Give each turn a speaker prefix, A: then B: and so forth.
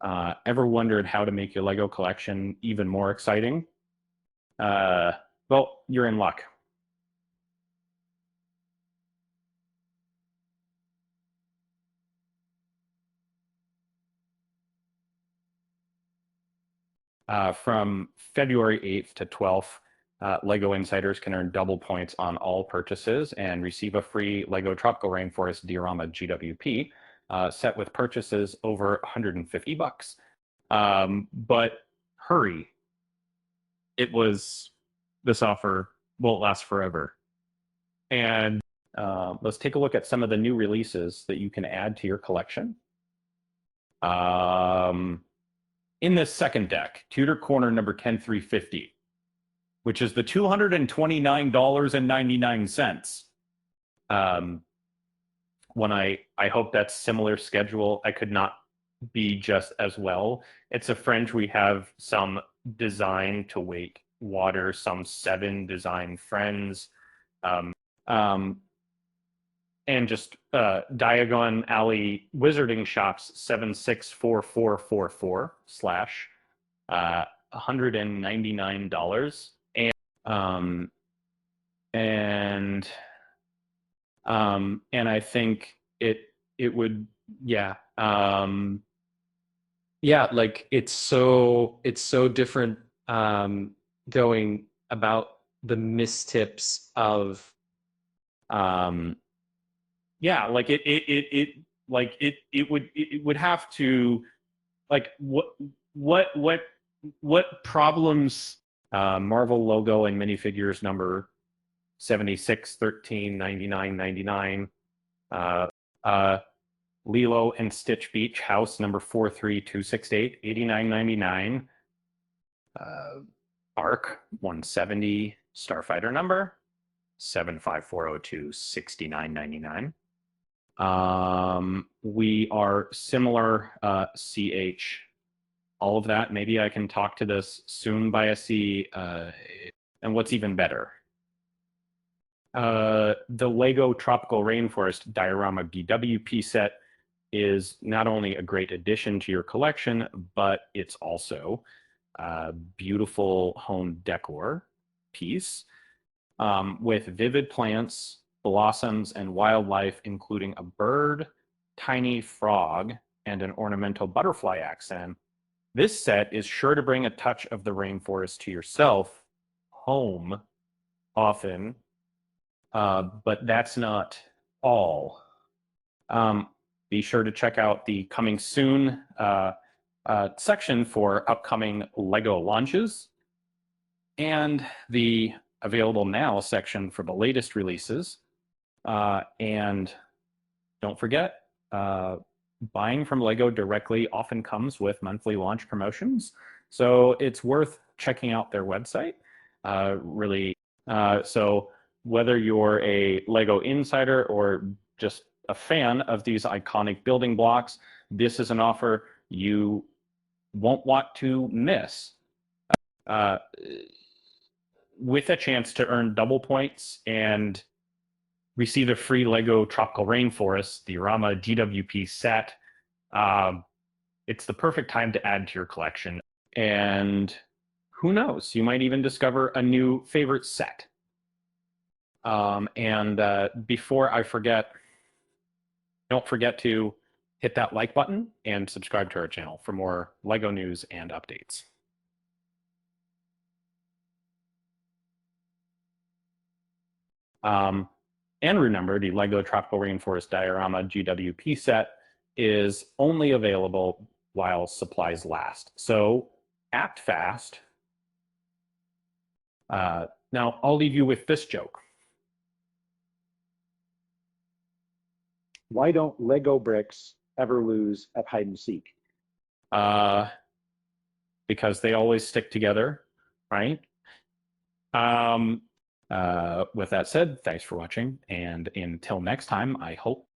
A: Ever wondered how to make your Lego collection even more exciting? Well, you're in luck. From February 8th to 12th, Lego Insiders can earn double points on all purchases and receive a free Lego Tropical Rainforest Diorama GWP set with purchases over 150 bucks. But hurry, this offer won't last forever. And let's take a look at some of the new releases that you can add to your collection. In this second deck, Tudor Corner number 10350, which is the $229.99. When I hope that's similar schedule. I could not be just as well. It's a French. We have some design to wake water, some 7 design friends. And just Diagon Alley Wizarding Shops 764444 slash $199. And I think it would, yeah.
B: Yeah, like it's so different going about the mistips of
A: yeah, like it would have to, like, what problems Marvel logo and minifigures number 76 13 99 99, Lilo and Stitch Beach House number 43268 89.99, Arc 170 Starfighter number 75402 69.99. We are similar, CH, all of that. Maybe I can talk to this soon by a C. And what's even better, the Lego Tropical Rainforest Diorama BWP set is not only a great addition to your collection, but it's also a beautiful home decor piece with vivid plants, blossoms, and wildlife, including a bird, tiny frog, and an ornamental butterfly accent. This set is sure to bring a touch of the rainforest to yourself home often, but that's not all. Be sure to check out the coming soon section for upcoming Lego launches and the available now section for the latest releases. And don't forget, buying from Lego directly often comes with monthly launch promotions. So it's worth checking out their website. So whether you're a Lego insider or just a fan of these iconic building blocks, this is an offer you won't want to miss. With a chance to earn double points and receive a free Lego Tropical Rainforest Diorama GWP set, it's the perfect time to add to your collection. And who knows, you might even discover a new favorite set. Before I forget, don't forget to hit that like button and subscribe to our channel for more Lego news and updates. And remember, the Lego Tropical Rainforest Diorama GWP set is only available while supplies last. So act fast. Now, I'll leave you with this joke.
C: Why don't Lego bricks ever lose at hide and seek?
A: Because they always stick together, right? With that said, thanks for watching, and until next time, I hope